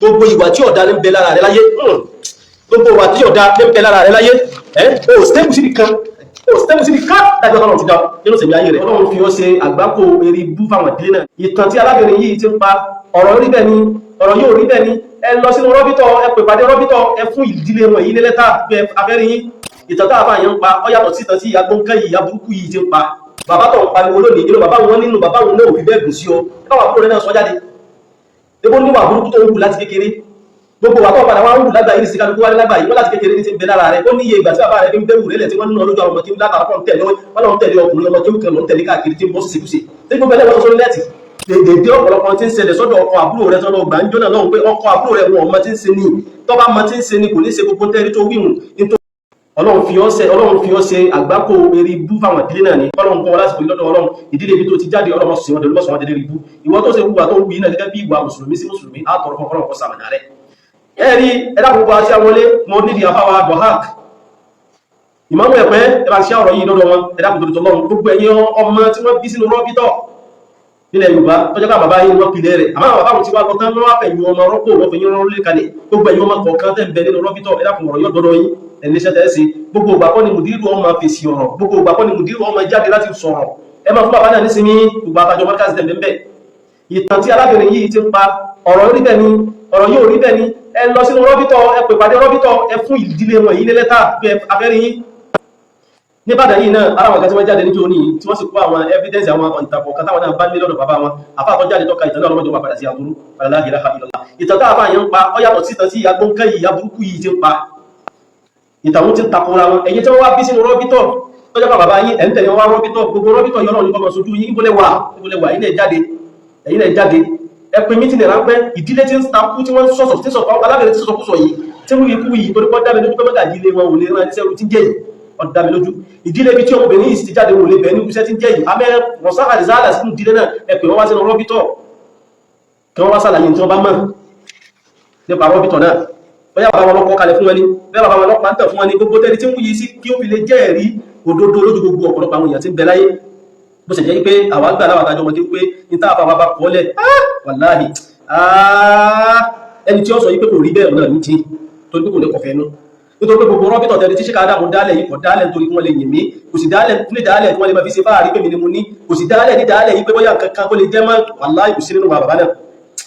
gbogbo ìwà tí ọ̀dá ní bẹ lára rẹ láyé gbogbo ìwà tí ọ̀dá ní bẹ lára rẹ láyé o stable sí nìkan dájọ́ tọ́lọ̀ ti dá nínú sẹ̀mí ayé rẹ̀ ọlọ́run fi ọ́ ṣe àgbákò eré bú fáwọn ìdílé náà ìtàn tí arábìnrin yìí ti ń pa ọ̀rọ̀ rí bẹ́ẹ̀ ni ọ̀rọ̀ yóò rí bẹ́ẹ̀ ni ẹ lọ sínú rọ́bítọ̀ ẹ pè pàdé rọ́bítọ̀ ẹ fún ìdílé wọn yìí ní lẹ́tà pé afẹ́rin yín ìtàn táàbà yẹn ń pa ọ yàtọ̀ sí ìtàn tí ìyá gbọ́nkẹ́ yìí ìyá burúkú yìí ti ń pa bàbá tó ń pariwo lónìí inú bàbá wọn náà ò fi bẹ́ẹ̀ dùn sí ọ káwọn àbúrò rẹ náà sọ jáde ebo níwà burúkú tó ń wù láti kékeré gbogbo wa tó padà wá ń wù lágbà yìí sí kálukú wá lágbà yìí wọ́n láti kékeré ní ti ń bẹ lára rẹ̀ ó ní iye ìgbà tí bàbá rẹ̀ fi ń bẹ̀rù rẹ̀ lẹ̀ tí wọ́n ń ná lójú àwọn ọmọ kí wọ́n látara pọ̀ ń tẹ̀lé wọn lọ́n tẹ̀lé ọkùnrin ọmọ kí wọ́n kàn tẹ̀lé káàkiri tí ń bọ́ sí ṣekúṣe tí gbogbo ẹlẹ́wọ̀n sọ lẹ́tì dèdè ọ̀pọ̀lọpọ̀ tí ń ṣẹlẹ̀ sọ́dọ̀ ọkọ àbúrò rẹ̀ sọ́dọ̀ ọgbà ń jóná lọ́hùn pé ọkọ àbúrò rẹ̀ wọn ọmọ tí ń ṣe ní tọ́ba ọmọ tí ń ṣe ní kò ní ṣe gbogbo tẹ́rí tó wíwùn ọlọ́run fi ọ́ ṣe àgbákò eré bú fáwọn ìdílé náà ni ọlọ́run kọ́ wọn láti pòlì lọ́dọ̀ ọlọ́run ìdílé ibi tó ti jáde ọlọ́run sí wọn dẹ̀lú mọ́sàn-án dẹ̀lú ibú ìwọ tó ṣe wúwa tó wù iná gẹ́gẹ́ bí ìwà mùsùlùmí sí mùsùlùmí àtọ̀rọ̀ fún ọlọ́run kọ́ sàmàdà rẹ̀ ẹ̀rí ẹ̀dá gbogbo àti àwọlé mo nídìí àfáwà Bohak ìmáàmù ẹ̀pẹ́ ẹ̀bá ṣe ọ̀rọ̀ yìí lọ́dọ̀ wọn ẹ̀dá gbogbo tó lọ́run gbogbo ẹ̀yin ọmọ tí wọ́n bí sínú rọ́bítọ̀ nílẹ̀ Yorùbá tọ́jọ́ ká bàbá yìí wọ́n pilẹ̀ rẹ̀ àmọ́ bàbá wọn ti wá lọ tán wọ́n fẹ̀yìn ọmọ rọ́pò wọ́n fẹ̀yìn ọmọ lé kalẹ̀ gbogbo ẹ̀yin ọmọ kọ̀ọ̀kan tẹ́ ń bẹ nínú rọ́bítọ̀ ẹ̀dá kò mọ̀rọ̀ yọ́ dọ́dọ̀ yín ẹ̀níṣẹ́ tẹ́ sí gbogbo ìgbà kọ́ ni mùdírù ọmọ fèsì ọ̀rọ̀ gbogbo ìgbà kọ́ ni mùdírù ọmọ jáde láti sọ̀rọ̀ ẹ máa fún bàbá náà nísìnyí gbogbo àtàjọ mọ́kàsí tẹ̀ ń bẹ̀ ìtàn tí arábìnrin yìí ti ń pa ọ̀rọ̀ rí bẹ́ẹ̀ ni ọ̀rọ̀ yóò rí bẹ́ẹ̀ ni ẹ lọ sínú rọ́bítọ̀ ẹ pè pàdé rọ́bítọ̀ ẹ fún ìdílé wọn yìí ní lẹ́tà pé afẹ́rin yín ní Ìbàdàn yìí náà ara wọn kan tí wọ́n jáde níjó ní tí wọ́n sì kó àwọn evidence àwọn ìtàkùn kan táwọn náà bá ní lọ́dọ̀ bàbá wọn àfáàtọ̀ jáde tọ́ka ìtàn náà lọ́mọdé wà padà sí àbúrú la ilaha illallah ìtàn táwọn àfáà yẹn ń pa ọ yàtọ̀ sí ìtàn tí ìyá gbọ́nkẹ́ yìí ìyá burúkú yìí ti ń pa ìtàwọn ti ń takora wọn èyí tí wọ́n wá bí sínú rọ́bítọ̀ tó jẹ́ bàbá yín ẹ̀ ń tẹ̀lé wọn wá rọ́bítọ̀ gbogbo rọ́bítọ̀ yọ náà ní kọ́mọ sojú yín ìbólẹ̀ wà ilẹ̀ jáde ẹ̀yìn ẹ̀ jáde ẹ pé mítìnì ráńpẹ́ ìdílé tí ń takú tí wọ́n sọ̀sọ̀ tí sọ̀kọ́ alábẹ̀rẹ̀ tí sọ̀kúsọ̀ yìí tí wọ́n ikú yìí torí pọ́ dábẹ̀ lójú pé mọ́gà ìdílé wọn ò lè rán iṣẹ́ tí ń jẹ́ yìí ọ̀dábẹ̀ lójú ìdílé bí tí ọmọbìnrin yìí ti jáde wò lè bẹ̀ ní iṣẹ́ tí ń jẹ́ yìí amẹ́ wọ́n sáà àdìsáàdà sínú ìdílé náà ẹ pè wọ́n wá sínú rọ́bítọ̀ kí wọ́n wá sàlàyé tí wọ́n bá mọ̀ nípa rọ́bítọ̀ náà bóyá bàbá wọn lọ́kọ́ kalẹ̀ fún wọn ni bóyá bàbá wọn lọ́pàá ń tẹ̀ fún wọn ni gbogbo tẹ́ni tí ń wúyi sí kí ó fi lè jẹ́ ẹ̀rí òdodo lójú gbogbo ọ̀pọ̀lọpọ̀ àwọn èèyàn tí ń bẹ láyé bó ṣe jẹ́ pé àwọn àgbà láwọn àtàjọ ọmọdé pé ní tá àfàwà bá kọ́lẹ̀ wàláhì ẹni tí ó sọ yí pé kò rí bẹ́ẹ̀ náà ní tí tó ní kò lè kọfẹ́ nú nítorí pé gbogbo rọ́bítọ̀ tẹ́lẹ̀ tí ṣe káàdà mú dálẹ̀ yìí kọ̀ dálẹ̀ nítorí wọ́n lè yìn mí kò sì dálẹ̀ tí wọ́n lè máa fi ṣe fáàrí pé mi ni mo ní kò sì dálẹ̀ ní dálẹ̀ yìí pé bóyá kankan kó lè jẹ́ mọ́ wàláhì kò sí nínú bàbá náà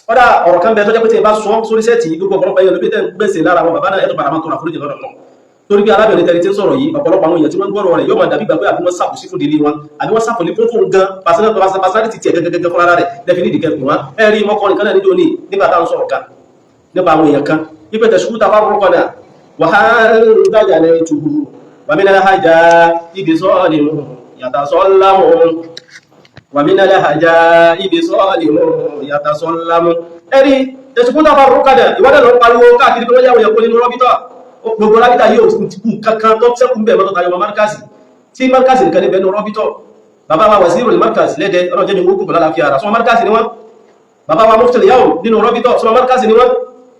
kọ́dà ọ̀rọ̀ kan bẹ tó jẹ́ pé tí ẹ bá sọ sórí sẹ́ẹ̀tì gbogbo ọ̀pọ̀lọpọ̀ ẹyọ lóbi tẹ́ gbèsè lára àwọn bàbá náà ẹ̀tọ́ padà máa tọrọ àforíjì lọ́dọ̀ náà torí bí arábìnrin tẹ́lẹ̀ tí ń sọ̀rọ̀ yìí ọ̀pọ̀lọpọ̀ àwọn èèyàn tí wọ́n gbọ́rọ̀ rẹ̀ yóò máa dàbí gbà pé àbí wọ́n sàkóso fún délé wọn àbí wọ́n sàkóso fún gan personality tiẹ̀ gẹ́gẹ́gẹ́ fúnra rẹ̀ lẹ́fìn nídìí kẹfìn wọn ẹ rí mọ́kànlá kan náà níjó ní nígbà táwọn sọ̀rọ̀ kan nípa àwọn èèyàn kan ipe tẹ̀sùkú ta fáwọn ọkọ̀ náà wàhálà dájà lẹ́ tuhu wàmínà láhàjá ibi sọ́ọ̀lì yàtà sọ́ọ̀lámù wàmínà láhàjá ibi sọ́ọ̀lì yàtà sọ́ọ̀lámù ẹ rí tẹ̀sùkú ta fáwọn ọkọ̀ náà ìwádà lọ pariwo káàkiri pé wọ́n yàwó yẹn kó nínú rọ́bítọ̀ gbogbo rábítà yóò kú kankan tó sẹ́kùn bẹ̀rẹ̀ mọ́tọ̀ tayọ markasi tí markasi nìkan ní bẹ̀rẹ̀ rọ́bítọ̀ bàbá wa wazirul markasi lẹ́dẹ̀ ọlọ́jẹ́ mi wókùn pẹ̀lá láfíà ara sọmọ markasi ni wọ́n bàbá wa muftil yawm nínú rọ́bítọ̀ sọmọ markasi ni wọ́n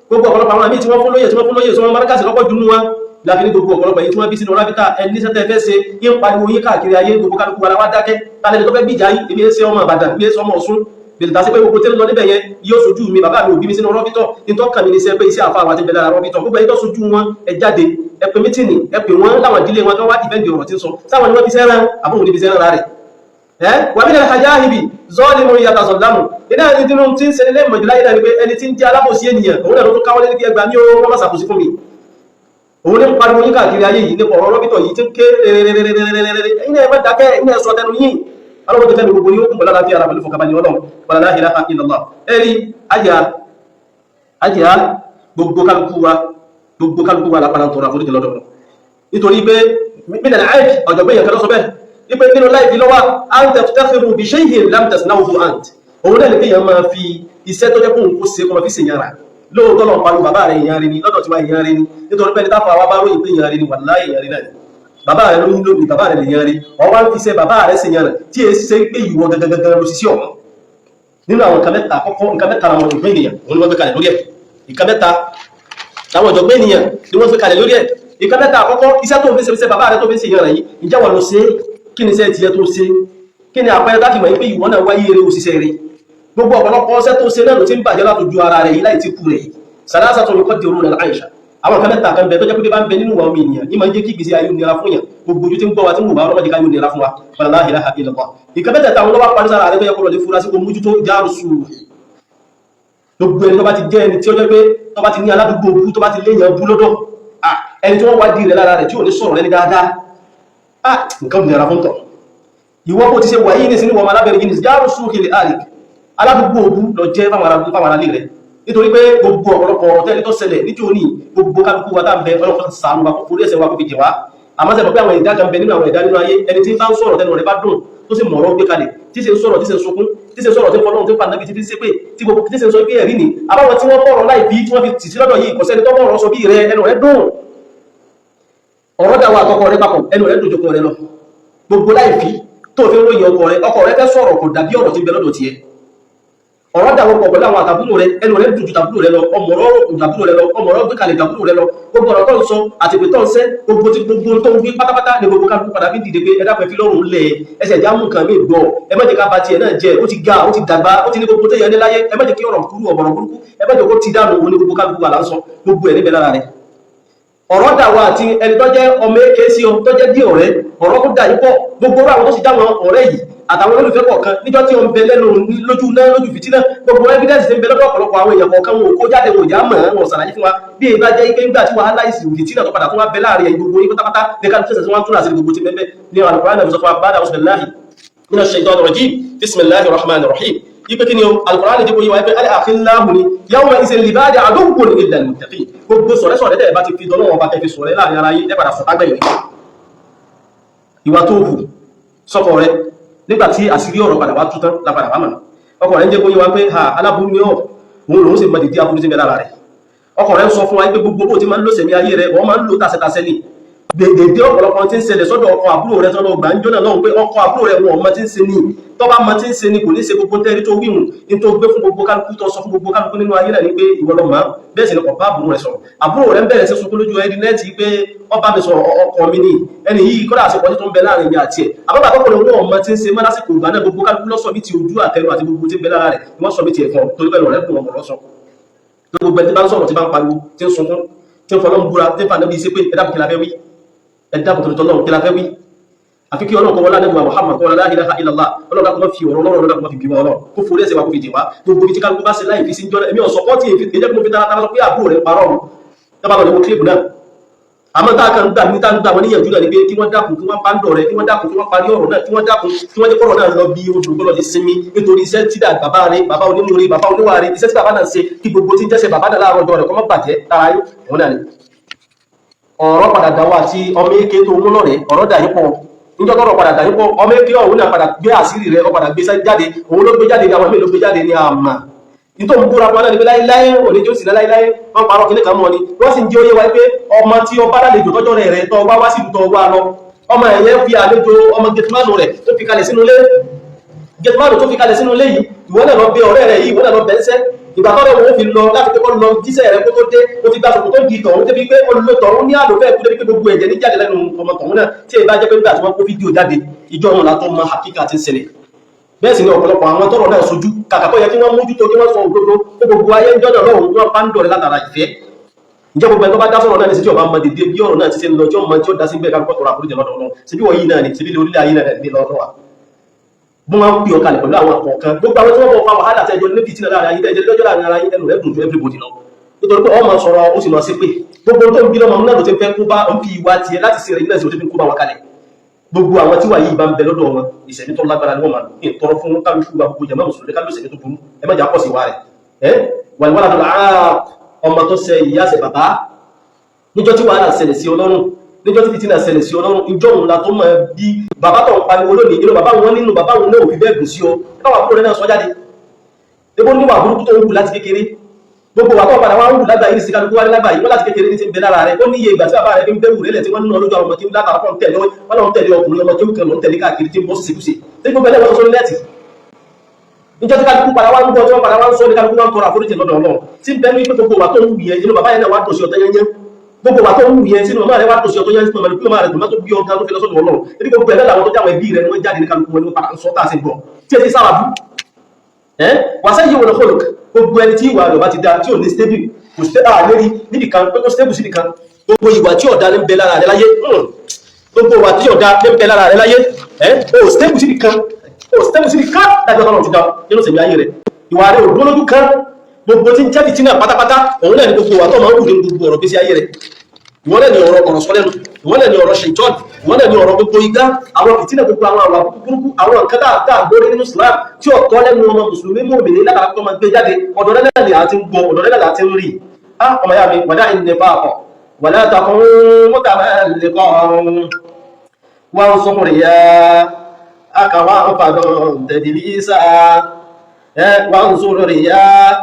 gbogbo ọ̀pọ̀lọpọ̀ àwọn àmì tí wọ́n fún lóye sọmọ markasi lọ́pọ̀ jù wọn láfi ní gbogbo ọ̀pọ̀lọpọ̀ yìí tí wọ́n bí sínú rábítà ẹni sẹ́tẹ̀ fẹ́ ṣe yín pariwo yín káàkiri ayé gbogbo kálukú ara wá dákẹ́ tálẹ́ni tó fẹ́ bíjà yìí èmi ẹ̀ ṣe ọmọ Ìbàdàn èmi ẹ̀ ṣe ọmọ Ọ̀ṣun bèèrè sí pé gbogbo tẹ́lẹ̀ lọ níbẹ̀ yẹn yóò sojú mi bàbá mi ò bí mi sínú rọ́bítọ̀ ní tó kàn mí ní sẹ́ pé iṣẹ́ àfáà wà ti bẹ̀rẹ̀ rọ́bítọ̀ gbogbo ẹni tó sojú wọn ẹ jáde ẹ pè mítìnì ẹ pè wọ́n láwọn ìdílé wọn kan wá ìfẹ́ǹdì ọ̀rọ̀ tí ń sọ sáwọn ni wọ́n fi sẹ́ràn àbúrò ní fi sẹ́ràn rẹ̀ wà mí lẹ́yìn ajá ibi zọ́ọ̀lì mú yàtọ̀ sọ̀dámù iná ẹni tí ń ṣe nílé ìmọ̀jìlá yìí ni pé ẹni tí ń jẹ́ alábòsí ènìyàn òun náà ló tó káwọ́ lé ní ẹgbàá ní ó wọ́n má ṣàkóso fún mi òun ní pariwo yín káàkiri ayé yìí nípa ọ̀rọ̀ rọ́bítọ̀ yìí tí ń ké ẹ̀yin ẹ̀ má dákẹ́ ẹ̀yin ẹ̀ sọ tẹnu yín alọ́wọ́ tó tẹ́lẹ̀ gbogbo yóò kún pẹ̀lú aláfíà ara pẹ̀lú fọkàbalẹ̀ ọlọ́run wala la ilaha illallah ẹ̀rí ajá gbogbo kálukú wa lápàdà tọrọ àforíjì lọ́dọ̀ nítorí pé mílẹ̀ àìkì ọ̀jọ̀gbẹ́ yẹn kẹlọ́sọ bẹ́ẹ̀ wípé nínú láìfi lọ́wọ́ an taftakhiru bi shay'in lam tasnawhu ant òun náà lè fi yàn máa fi iṣẹ́ tó jẹ́ fún kó se kọmọ fi se yàrá lóòótọ́ lọ palu bàbá rẹ̀ èèyàn rí ni lọ́dọ̀ tí wá èèyàn rí ni nítorí pé ní táfà wá bá ròyìn pé èèyàn rí ni wallahi èèyàn rí náà bàbá rẹ̀ lóyún lóbi bàbá rẹ̀ lè yàn rí ọwá ń fi ṣe bàbá rẹ̀ se yàrá tí è ṣe pé ìwọ gẹ́gẹ́gẹ́ ló ṣiṣẹ́ ọ̀hún nínú àwọn nǹkan mẹ́ta àkọ́kọ́ nǹkan mẹ́ta àwọn ọ̀jọ̀gbọ́n ènìyàn òun ni wọ́n gbé kalẹ̀ lórí ẹ̀ nǹkan mẹ́ta àwọn ọ̀jọ̀gbọ́n ènìyàn ni wọ́n gbé kalẹ̀ lórí ẹ̀ nǹkan mẹ́ta àkọ́kọ́ iṣẹ́ tó fi ṣe bàbá rẹ̀ tó fi ṣe yàrá yìí ìjẹ́ wọn ló ṣe kí ni iṣẹ́ tiẹ̀ tó ṣe kí ni àpẹẹrẹ láti mọ̀ pé ìwọ náà wáyé eré òṣìṣẹ́ rẹ̀ gbogbo ọ̀pọ̀lọpọ̀ ọṣẹ́ tó ṣe náà ló ti ń bàjẹ́ látòjú ara rẹ̀ yìí láì tí kú rẹ̀ yìí salasatun yuqaddiruna al-aisha àwọn kan mẹ́ta kan bẹ tó jẹ́ pé bá ń bẹ nínú àwọn ènìyàn ní máa ń jẹ́ kí ìgbésí ayé nira fún yàn gbogbo ojú tí ń gbọ́ wa tí ń wò bá ọlọ́mọdé ká yóò nira fún wa la ilaha illallah ìkan mẹ́tẹ̀ẹ̀ta àwọn lọ́wọ́ parí sára rẹ̀ tó yẹ kó lọ lè fura sí kó mójútó jáàrú sùúrù gbogbo ẹni tó bá ti jẹ́ ẹni tí ó jẹ́ pé tó bá ti ní aládùúgbò bú tó bá ti léèyàn bú lọ́dọ̀ ẹni tí wọ́n wá di rẹ̀ lára rẹ̀ tí ò ní sọ̀rọ̀ lẹ́ni dáadáa nǹkan nira fún tọ̀ ìwọ bó ti ṣe wà yìí ní sinú wọn alábẹ̀rẹ̀ yìí ní jáàrú sùúrù kìlì àlè aládùúgbò bú lọ jẹ́ fáwọn aráàlú rẹ̀ nítorí pé gbogbo ọ̀pọ̀lọpọ̀ ọ̀rọ̀ tẹ́lẹ̀ tó ṣẹlẹ̀ níjó ní gbogbo kálukú wa tá ń bẹ ọlọ́pàá sàánú wa kókó ẹsẹ̀ wa kó fi jẹ wá àmọ́ sẹ́pọ̀ pé àwọn ìdá kan bẹ nínú àwọn ìdá nínú ayé ẹni tí ń bá ń sọ̀rọ̀ tẹnu rẹ̀ bá dùn tó sì mọ̀rọ̀ gbé kalẹ̀ tí ṣe ń sọ̀rọ̀ tí ṣe ń sunkún tí ṣe ń sọ̀rọ̀ tí fọlọ́run tí ń fànàbí tí fi ń ṣépè tí gbogbo tí ṣe ń sọ pé ẹ̀rí ni àbáwọn tí wọ́n fọ̀rọ̀ láì bí tí wọ́n fi tì sí lọ́dọ̀ yìí kò sẹ́ni tó mọ̀rọ̀ sọ bí rẹ ẹnu rẹ̀ dùn ọ̀rọ̀ dà wà àtọkọ rẹ̀ papọ̀ ẹnu rẹ̀ dùn jókòó rẹ̀ lọ gbogbo láì fi tó fi ń ròyìn ọkọ rẹ̀ fẹ́ sọ̀rọ̀ kò dàbí ọ̀rọ̀ tí ń bẹ lọ́dọ̀ tiẹ̀ ọ̀rọ̀ dàwọ̀ pọ̀ pẹ̀lú àwọn àtàbúrò rẹ̀ ẹnu rẹ̀ dùn ju tàbúrò rẹ̀ lọ ọmọọ̀rọ̀ tàbúrò rẹ̀ lọ ọmọọ̀rọ̀ gbé kalẹ̀ tàbúrò rẹ̀ lọ gbogbo ọ̀rọ̀ tó ń sọ àti pé tó ń sẹ́ gbogbo tó ń gbé pátápátá ní gbogbo kálukú padà bí dìde pé ẹ̀dá pẹ̀fí lọ́rùn lẹ̀ ẹsẹ̀ ìjà mú nǹkan mí gbọ́ ẹ má jẹ́ ká ba tiẹ̀ náà jẹ́ ó ti ga ó ti dàgbà ó ti ní gbogbo téèyàn ní láyé ẹ má jẹ́ kí ọ̀rọ̀ kúrú ọ̀bọ̀rọ̀ burúkú ẹ má jẹ́ kó ti dànù òun ní gbogbo kálukú wà láǹsọ gbogbo ẹ̀ níbẹ̀ lára rẹ̀ ọ̀rọ̀ dà wá àti ẹni tó jẹ́ ọmọ èké sí ọ tó jẹ́ bí ọ̀rẹ́ ọ̀rọ̀ tó dà yín pọ̀ gbogbo àwọn tó sì dáwọn ọ̀rẹ́ yìí àtàwọn olólùfẹ́ kọ̀ọ̀kan níjọ́ tí ó ń bẹ lẹ́nu lójú náà lójú fìtínà gbogbo evidence tí ń bẹ lọ́dọ̀ ọ̀pọ̀lọpọ̀ àwọn èèyàn kọ̀ọ̀kan wọn kó jáde wọn ò já mọ̀ wọn ṣàlàyé fún wa bí èyí bá jẹ́ ike ńgbà tí wàhálà ìsìn fìtínà tó padà tó wá bẹ láàrin ẹ̀yìn gbogbo yín pátápátá ní ká tẹ̀sẹ̀ tí wọ́n tún àṣírí gbogbo ti bẹ́ẹ̀ ní Al-Qur'an náà sọ fún abáda bismillahi minash shaitanir rajim bismillahir rahmanir rahim ipe kí ni o Al-Qur'an jẹ́ kó yíwa pé al-akhillahu ni yawma idhin libadi aduwwun illa al-muttaqin gbogbo sọ̀rẹ́sọ̀rẹ́ tẹ́ bá ti fi dọ́lọ́wọ́ bá tẹ́ fi sọ̀rẹ́ láàrin ara yín ẹ padà fọ̀tá gbẹ̀yìn ìwà tó hù sọ́kọ̀ rẹ̀ nígbàtí àṣírí ọ̀rọ̀ padà wá tútán lápadà wá mọ̀ ọkọ rẹ̀ ń jẹ́ kó yíwa pé ha aláburú ni ọ́ òun lòun sì mọ̀ dìdí aburú sí mẹ́ lára rẹ̀ ọkọ rẹ̀ ń sọ fún wa pé gbogbo bó ti máa ń lò sẹ̀mí ayé rẹ̀ wọ́n máa ń lò tàṣẹtàṣẹ ní gbèdéde ọ̀pọ̀lọpọ̀ tí ń ṣẹlẹ̀ sọ́dọ̀ ọkọ àbúrò rẹ̀ sọ́dọ̀ ọgbà ń jóná lọ́hùn pé ọkọ àbúrò rẹ̀ wọn ọmọ tí ń ṣe ní tọ́ba ọmọ tí ń ṣe ní kò ní ṣe gbogbo tẹ́rí tó wíhùn ní tó gbé fún gbogbo kálukú tó sọ fún gbogbo kálukú nínú ayé rẹ̀ ní pé ìwọ lọ́mọ bẹ́ẹ̀ sì ni kò bá àbúrò rẹ̀ sọ̀rọ̀ àbúrò rẹ̀ ń bẹ̀rẹ̀ sí sunkún lójú ẹni nẹ́ẹ̀tì pé ọba mi sọ̀rọ̀ ọkọ mi ní ẹni yìí kọ́dà àṣepọ̀ tó ń bẹ láàrin mi àti ẹ̀ àbábà àkọ́kọ́ wọn ọmọ tí ń ṣe mọ́ lásìkò ìgbà náà gbogbo kálukú lọ́sọ̀ mi ti ojú àtẹnu àti gbogbo tí ń bẹ lára rẹ̀ ni wọ́n sọ mi ti ẹ̀fọn torí pẹ̀lú ọ̀rẹ́ kùn ọmọ lọ́sọ̀ gbogbo ẹni tí bá ń sọ̀rọ̀ tí bá ń pariwo tí ń sunkún tí ń fọlọ́ ń búra tí ń fà náà bí i ṣe pé ẹ̀dá kò kí la fẹ́ wí ẹ̀dá kò tó lọ́run kí la fẹ́ wí àfi kí ọlọ́run kọ́ wọlá nẹ́gbà Muhammad kọ́ wọlá la ilaha illallah ọlọ́run kọ́ fi ọ̀rọ̀ lọ́rọ̀ lọ́rọ̀ fi bí wọn lọ kó forí ẹsẹ̀ wa kó fi jẹ wá gbogbo ibi tí kálukú bá ṣe láì fi sí jọ́nà èmi ọ̀sọ̀ pọ́ tí èyí fi jẹ́ kó fi tara sọ pé àbúrò rẹ̀ parọ́ ọ̀run dábàá lọ ní mo kílípù náà àmọ́ tá a kan gbà níta níta wọn níyànjú náà ni pé kí wọ́n dákun kí wọ́n bá ń dọ̀ rẹ̀ kí wọ́n dákun kí wọ́n parí ọ̀rọ̀ náà kí wọ́n dákun kí wọ́n jẹ́ kọ́rọ̀ náà lọ bí odò gbọ́dọ̀ di sinmi nítorí iṣẹ́ tí bàbá rẹ̀ bàbá onímú rẹ̀ bàbá oníwà rẹ̀ iṣẹ́ tí bàbá náà ṣe kí gbogbo tí ń jẹ́sẹ̀ bàbá náà láàárọ̀ ọjọ́ rẹ̀ kọ́ mọ́ bàjẹ́ lára yín òun náà ni ọ̀rọ̀ padà dáwọ́ àti ọmọ èké tó mú lọ́rẹ̀ ọ̀rọ̀ dà yín pọ̀ níjọ́ tọ́rọ̀ padà dà yín pọ̀ ọmọ èké ọ̀hún náà padà gbé àṣírí rẹ̀ ọ padà gbé jáde òun ló gbé jáde ní àwọn míì ló gbé jáde ní àmà nítorí búra fún aláàbí láíláí òní tí ó sì láíláí wọ́n parọ́ kí ní kan mọ́ ni wọ́n sì ń jẹ́ oyé wa pé ọmọ tí ọba lálejò tọ́jọ́ rẹ̀ tọ́ wá sí ìlú tọ́ wá lọ ọmọ ẹ̀yẹ fi àlejò ọmọ gẹtìmánù rẹ̀ tó fi kalẹ̀ sínú ilé gẹtìmánù tó fi kalẹ̀ sínú ilé yìí ìwọ náà lọ bẹ ọ̀rẹ́ rẹ̀ yìí ìwọ náà lọ bẹ ńsẹ́ ìgbà tọ́rẹ̀ wọn fi lọ láti pé kọ́ lọ jíṣẹ́ rẹ̀ kó tó dé ó ti gbà sọ̀kò tó di tọ̀hún débi pé olùtọ̀hún ní àlò fẹ́ẹ̀ kú débi pé gbogbo ẹ̀jẹ̀ ní jáde lẹ́nu ọmọ tọ̀hún náà tí èyí bá jẹ́ pé nígbà tí wọ́n kó fídíò jáde ìjọ ọ̀hún látọ́ mọ àkíkà ti ń ṣẹlẹ̀ bẹ́ẹ̀ sì ni ọ̀pọ̀lọpọ̀ àwọn tọ́rọ̀ náà sojú kàkà kó yẹ kí wọ́n mójútó kí wọ́n sọ òdodo pé gbogbo ayé ń jọ́nà lọ́hùn wọn bá ń dọ̀rẹ́ látara ìfẹ́ ìjọ gbogbo ẹni tó bá dá sọ̀rọ̀ náà ní sí tí ọba mọ dédé bí ọ̀rọ̀ náà ti ṣe ń lọ tí ó mọ tí ó dá sí bẹ́ẹ̀ káàkiri tọrọ àforíjì lọ́dọ̀ Ọlọ́run síbí wọ̀nyí náà ni síbí orílẹ̀ ayé náà ní lọ́dọ̀ wa bó wọn pè ọkàlẹ̀ pẹ̀lú àwọn kọ̀ọ̀kan gbogbo àwọn tí wọ́n bọ̀ fa wàhálà tẹ́jọ ní fìtínà láàrin ayé tẹ́jọ lọ́jọ́ láàrin ara ẹnu rẹ̀ dùn ju everybody lọ nítorí pé ọmọ sọ̀rọ̀ ó sì máa ṣe pé gbogbo tó ń bí lọ́mọ náà ló ti fẹ́ kó bá ń fi ìwà tiẹ̀ láti ṣe rẹ̀ nílẹ̀ sí ó ti fi kó bá wọn kalẹ̀ gbogbo àwọn tí wà yìí bá ń bẹ lọ́dọ̀ wọn ìṣẹ̀mí tó lágbára ni wọ́n máa lò ní ìtọrọ fún kálukú wa gbogbo jẹ̀mọ́ mùsùlùmí kálukú ìṣẹ̀mí tó burú ẹ má jà pọ̀ sí wa rẹ̀ wàlúwàlá tó ọmọ tó ṣe ìyá ṣe bàbá níjọ́ tí wàhálà ṣẹlẹ̀ sí Ọlọ́run níjọ́ tí fìtínà ṣẹlẹ̀ sí Ọlọ́run ìjọ òun la tó mọ̀ bí bàbá tó ń pariwo lónìí inú bàbá wọn nínú bàbá wọn náà ò fi bẹ́ẹ̀ gùn sí ọ káwà kúrò rẹ̀ náà sọ jáde ebó níwà burúkú tó ń wù láti kékeré gbogbo wà tó padà wá ń wù lágbà yìí sí kálukú wá lágbà yìí wọ́n láti kékeré ní ti ń bẹ lára rẹ̀ ó ní iye ìgbà tí bàbá rẹ̀ fi ń bẹ́wù rẹ̀ lẹ̀ tí wọ́n nínú ọlójú àwọn ọmọ tí ń látara pọ̀ ń tẹ̀lé wọn lọ́n tẹ̀lé ọkùnrin ọmọ tí ó kẹrù ń tẹ̀lé káàkiri tí ń bọ́ sí ṣekúṣe tí gbogbo ẹlẹ́wọ̀n sọ lẹ́tì níjọ́ tí kálukú padà wá ń bọ́ tí wọ́n padà wá ń sọ ní kálukú wá ń tọrọ àforíjì lọ́dọ̀ Ọlọ́run tí ń bẹ ní pé gbogbo wà tó ń wù yẹn inú bàbá yẹn náà wá tòṣì ọ̀tẹ́ yẹn gbogbo wa tó ń wù yẹn sínú ọmọ rẹ wá tòṣì ọ̀tọ̀ yẹn sínú ọmọ rẹ kúlọ̀ máa rẹ tó má tó bí ọgá tó fi lọ sọ́dọ̀ Ọlọ́run ebi gbogbo ẹ̀dá làwọn tó jáwọn ẹbí rẹ ni wọ́n jáde ní kálukú wọn ni wọ́n padà ń sọ tá a ṣe gbọ́ tí ẹ ti sáwà bú wà sẹ́yìn wọn lọ́kọ̀ọ́lọ́ gbogbo ẹni tí ìwà rẹ̀ bá ti da tí ò ní stable kò sí lérí níbi kan pé kó stable síbi kan gbogbo ìwà tí ọ̀dà ní bẹ lára rẹ láyé gbogbo ìwà tí ọ̀dà ní bẹ lára rẹ láyé o stable síbi kan dájọ́ tọ́lọ̀ ti dá nínú sẹ̀mí ayé rẹ̀ ìwà rẹ̀ òdó lójú kan gbogbo tí ń jẹ́ fìtínà pátápátá òun náà ní gbogbo ìwà tó máa ń wù ní gbogbo ọ̀rọ̀ gbésí ayé rẹ̀ ìwọ́n náà ní ọ̀rọ̀ sọ́lẹ́nu ìwọ́n náà ní ọ̀rọ̀ ṣèjọ́n ìwọ́n náà ní ọ̀rọ̀ gbogbo igá àwọn fìtínà gbogbo àwọn àwà burúkú àwọn nǹkan dáadáa gbórí nínú Islam tí ọ̀tọ́ lẹ́nu ọmọ mùsùlùmí mùmínì látara tó máa gbé jáde ọ̀dọ̀ rẹ̀ náà ni àti ń gbọ́ ọ̀dọ̀ rẹ̀ náà láti ń rí ọmọ yá mi wàdá ìnẹ̀fà àpọ̀ wàdá takùn mọ́tàmá lẹ́kọ̀ọ́ wọn sọkùnrin yá akàwà àfàdọ̀ tẹ̀dìlísà wọn sọkùnrin yá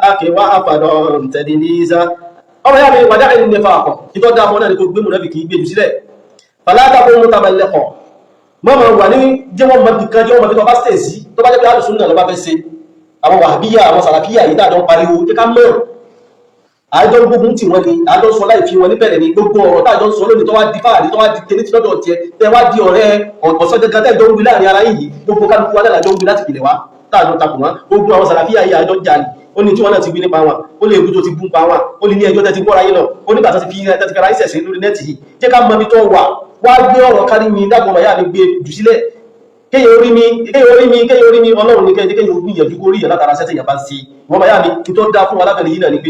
akẹwà àfàdọ̀ tẹ̀dìlísà ọmọ yá mi wàdá ìnẹ̀fà àpọ̀ ìtọ́ dáa fún náà ni kò gbé múnàbí kì í gbé jù sílẹ̀ fàlátàkùn mọ́tàmá lẹ́kọ̀ọ́ mọ́mọ́ wà ní jẹ́wọ́n mọ́bí kan jẹ́wọ́n mọ́bí tó bá stẹ̀ sí tó bá jẹ́ pé alùsùn náà lọ bá fẹ́ ṣe àwọn wàhábíyà àwọn sàràfíyà yìí dáadọ́ pariwo jẹ́ ká mọ́ àjọ gbógun tí wọ́n ni àjọ sọ láì fi wọn níbẹ̀rẹ̀ ní gbogbo ọ̀rọ̀ tàjọ sọ lónìí tó wá di fáàrí tó wá di tẹ́lẹ̀ tí lọ́dọ̀ tiẹ̀ tẹ́ wá di ọ̀rẹ́ ọ̀sọ́ gẹ́gẹ́ tẹ́ jọ ń wí láàrin ara yìí gbogbo kálukú wa lájọ ń wí láti pìlẹ̀ wá tàjọ takùn wọn gbogbo àwọn sàràfíyà yìí àjọ jà ní ó ní tí wọ́n náà ti wí nípa wọn ó lè ebú tó ti bú pa wọn ó ní ẹjọ́ tẹ́ ti gbọ́ra yìí náà ó ní bàtà ti fi ra ìṣẹ̀ṣẹ̀ lórí nẹ́ẹ̀tì yìí jẹ́ ká mọ ibi tó wá gbé ọ̀rọ̀ kárí mi dágbọ́n màyà mi gbé jù sílẹ̀ kéyìn orí mi ọlọ́run ní kéyìn orí ìyẹ̀jú kó rí ìyẹ̀ látara sẹ́tẹ̀ ìyàbá sí wọ́n máa yá mi tó dá fún alábẹ̀rẹ̀ yìí náà ní pé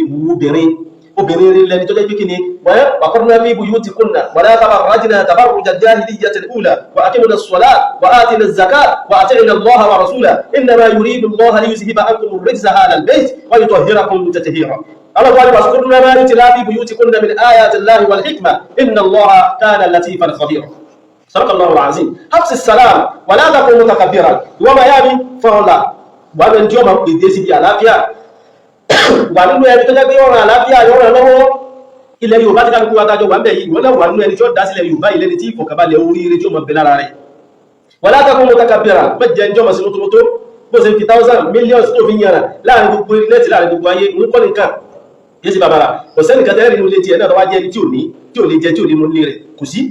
obìnrin lẹni tó jẹ́ pé kí ni wọ́n wàkọ́rùn-ún fi buyutikunna wala tabarrajna tabarruja al-jahiliyyati al-ula wa aqimna as-salata wa atina az-zakata wa atina Allaha wa rasulahu innama yuridu Allahu liyuzhiba ankum ar-rijsa ahla al-bayt wa yutahhirakum tatheera Allah wa waskurna ma yutla fi buyutikunna min ayati Allahi wal hikma inna Allaha kana latifan khabira صدق الله العظيم حفظ السلام ولا تكن متكبرا وما يابي فولا ومن جوما بديسي دي àlàáfíà wà nínú ẹni tó jẹ́ pé ọ̀rọ̀ àlàáfíà yọ̀rọ̀ lọ́wọ́ ilẹ̀ Yorùbá tí kálukú adájọ wà ń bẹ̀ yìí wọ́n náà wà nínú ẹni tí ó dá sílẹ̀ Yorùbá ilẹ̀ tí ìfọ̀kàbalẹ̀ oríire tí ó mọ̀ bẹ lára rẹ̀ wala takun mutakabbira mẹ́jẹ jọmọ̀ sí lótótótó bó ṣe fi 1000 millions tó fi yànà láàrin gbogbo ilẹ̀ tí láàrin gbogbo ayé ń kọ́ nìkan yé sí babara kò sẹ́nìkan tẹ́rì nínú ilé tiẹ̀ náà tó wá jẹ́ ẹni tí ò lè jẹ tí ò lè mú nílé rẹ̀ kò sí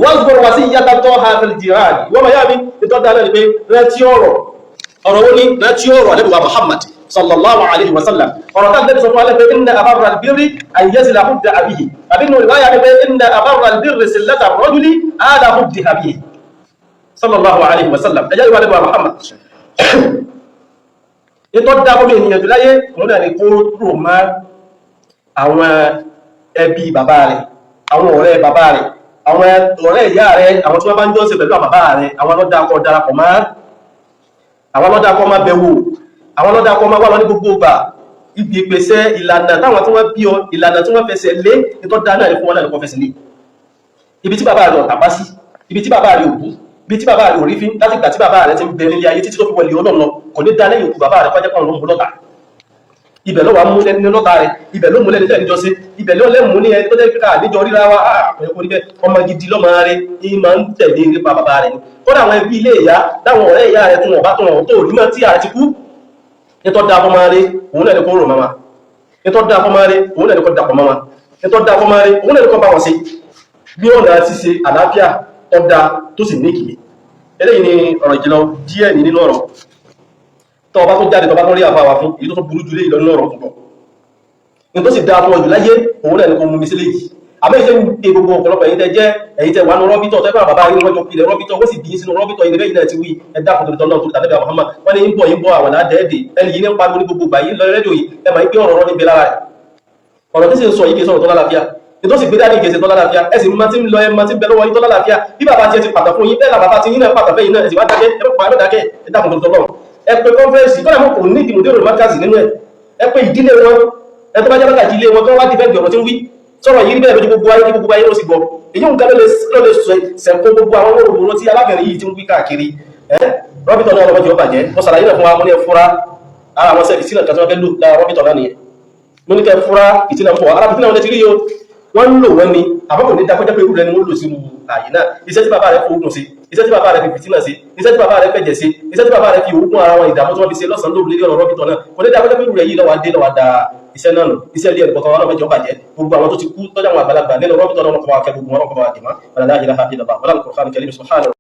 wọ́n wá sí ìyáta tó ha fẹ́ jìráàdì wọ́n ma yá mi ìtọ́ dáná ní pé rántí ọ̀rọ̀ wo ní rántí ọ̀rọ̀ alẹ́bùwà Muhammad sallallahu alaihi wasallam ọ̀rọ̀ tá lẹ́bí sọ fún alẹ́ pé inna abarra albirri ayyazila hudda abihi abinu riwaya ni pé inna abarra albirri sillata rajuli ada huddi abihi sallallahu alaihi wasallam ẹjẹ́ ìwà alẹ́bùwà Muhammad ìtọ́ dá fún ènìyàn jù láyé òun náà ni kó rò má àwọn ẹbí bàbá rẹ̀ àwọn ọ̀rẹ́ bàbá rẹ̀ àwọn ọ̀rẹ́ ìyá rẹ̀ àwọn tí wọ́n bá ń jọ́sìn pẹ̀lú àbàbá rẹ̀ àwọn lọ́dàkọ́ darapọ̀ máa àwọn lọ́dàkọ́ máa bẹ̀wò àwọn lọ́dàkọ́ máa wà lọ ní gbogbo ìgbà ibi ìpèsè ìlànà táwọn tí wọ́n bí ọ ìlànà tí wọ́n fẹsẹ̀ lé ìtọ́ dáná ní fún wọn náà fẹsẹ̀ lé ibi tí bàbá rẹ̀ ọ̀tàpá sí ibi tí bàbá rẹ̀ òbú ibi tí bàbá rẹ̀ òrífín láti ìgbà tí bàbá rẹ̀ ti ń bẹ nílé ayé títí tó fi wọlé ọlọ́run kò ní dá lẹ́yìn òkú bàbá rẹ̀ pàjẹ́ pàrọ̀ ló lọ́ta ibẹ̀ ló wà mú lẹ́ni lọ́ta rẹ̀ ibẹ̀ ló mú lẹ́ni lẹ́ni jọ sí ibẹ̀ ló lẹ́mú ní ẹni tó jẹ́ kíkà níjọ ríra wa ẹ̀kọ́ níbẹ̀ ọmọ gidi lọ́mọ rẹ̀ ní máa ń tẹ̀lé nípa bàbá rẹ̀ ni kódà àwọn ẹbí ilé ìyá láwọn ọ̀rẹ́ ìyá rẹ̀ tún wọ̀n bá tún wọ̀n tó rí mọ́ tí ààrẹ ti kú nítọ́ da fọ́mọ rẹ̀ òun náà ní kó rò mọ́ma nítọ́ da fọ́mọ rẹ̀ òun náà ní kó dàpọ̀ mọ́ma nítọ́ da fọ́mọ rẹ̀ òun náà ní kó bá wọn sí bí ọ̀nà ṣíṣe àlàáfíà ọ̀dà tó sì ní ìkìlì eléyìí ni ọ̀rọ̀ ìjìnlọ díẹ̀ ní nínú ọ̀rọ̀ tó bá tó jáde tó bá tó rí àfáwà fún èyí tó burú jù lé ìlọ nínú ọ̀rọ̀ tuntun ní tó sì dáa fún ọjọ́ láyé òun náà ní kó mú mi sílé yìí àmọ́ ìṣe ń pe gbogbo ọ̀pọ̀lọpọ̀ èyí tẹ́ jẹ́ èyí tẹ́ wà ní rọ́bítọ̀ tẹ́ bàbá yìí wọ́n jọ pilẹ̀ rọ́bítọ̀ wọ́n sì bí sínú rọ́bítọ̀ yìí lẹ́yìn náà ti wí ẹ̀dá kòtò tó náà tó tàbí àwọn Muhammad wọ́n ní ń bọ̀ àwọn àdẹ́ẹ̀dẹ̀ ẹni yìí ní ń pariwo ní gbogbo gbà yìí lọ rédíò yìí ẹ máa ń pé ọ̀rọ̀ níbi lára rẹ̀ ọ̀rọ̀ tí sì ń sọ yìí kì í sọ̀rọ̀ tó lálàáfíà ní tó sì gbé dání ìgbésẹ̀ tó lálàáfíà ẹ sì máa ti ń lọ ẹ máa ti ń bẹ lọ́wọ́ yín tó lálàáfíà bí bàbá tiẹ̀ ti pàtàkì fún yín bẹ́ẹ̀ bàbá ti yín náà pàtàkì yín náà ẹ sì wá dákẹ́ ẹ pàpà ẹ dákẹ́ ẹ dákun tó tọ́lọ́ ẹ pé kọ́nfẹ́rẹ́nsì kọ́nà mọ́ kò ní ìdìmọ̀ dérò mákàzì nínú ẹ pé ìdílé wọn ẹ tó bá jẹ́ bákàjì ilé wọn tó wá dìbẹ́ ọ̀rọ̀ tí ń wí sọ̀rọ̀ yìí bẹ́ẹ̀ lójú gbogbo ayé ló sì gbọ́ èyí nǹkan ló lè sẹ̀kọ́ gbogbo àwọn olóòrùn tí alábẹ̀rẹ̀ yìí ti ń wí káàkiri rọ́bìtọ̀ náà lọ́wọ́ jẹ́ ọba jẹ́ wọ́n sàlàyé náà fún wa mọ́ ní ẹ̀fúra ara àwọn sẹ́ẹ̀kì sínú ìkàtí wọ́n fẹ́ lò lára rọ́bìtọ̀ náà nìyẹn mo ní kẹ́ fúra ìtìnà ń bọ̀ ara fìtínà wọn ti rí yóò wọ́n ń lò wọ́n ni àbọ̀kò ní dákọ́jẹ́ pé irú rẹ̀ ni wọ́n lò sínú ààyè náà iṣẹ́ tí bàbá rẹ̀ fi ogun sí iṣẹ́ tí bàbá rẹ̀ fi fìtínà sí iṣẹ́ tí bàbá rẹ̀ fẹ̀jẹ̀ sí iṣẹ́ tí bàbá rẹ̀ fi ogun ara wọn ìdààmú tí wọ́n fi ṣe lọ́sàn-án lóru lórí ọ̀rọ̀ rọ́bìtọ̀ náà kò ní dákọ́jẹ́ pé irú rẹ̀ yìí lọ́wọ́ adé lọ́wọ́ da iṣẹ́ náà nù iṣẹ́ ilé ẹ̀kọ́ kan wọn mẹ́jọ bàjẹ́ gbogbo àwọn tó ti kú tọ́jà àwọn àgbàlagbà nínú rọ́bìtọ̀ náà wọn kọ́ wa kẹ́ gbogbo wọn kọ́ wa dìmọ́ wàlá ilaha illallah wàlá al-Qur'an al-Karim subhanahu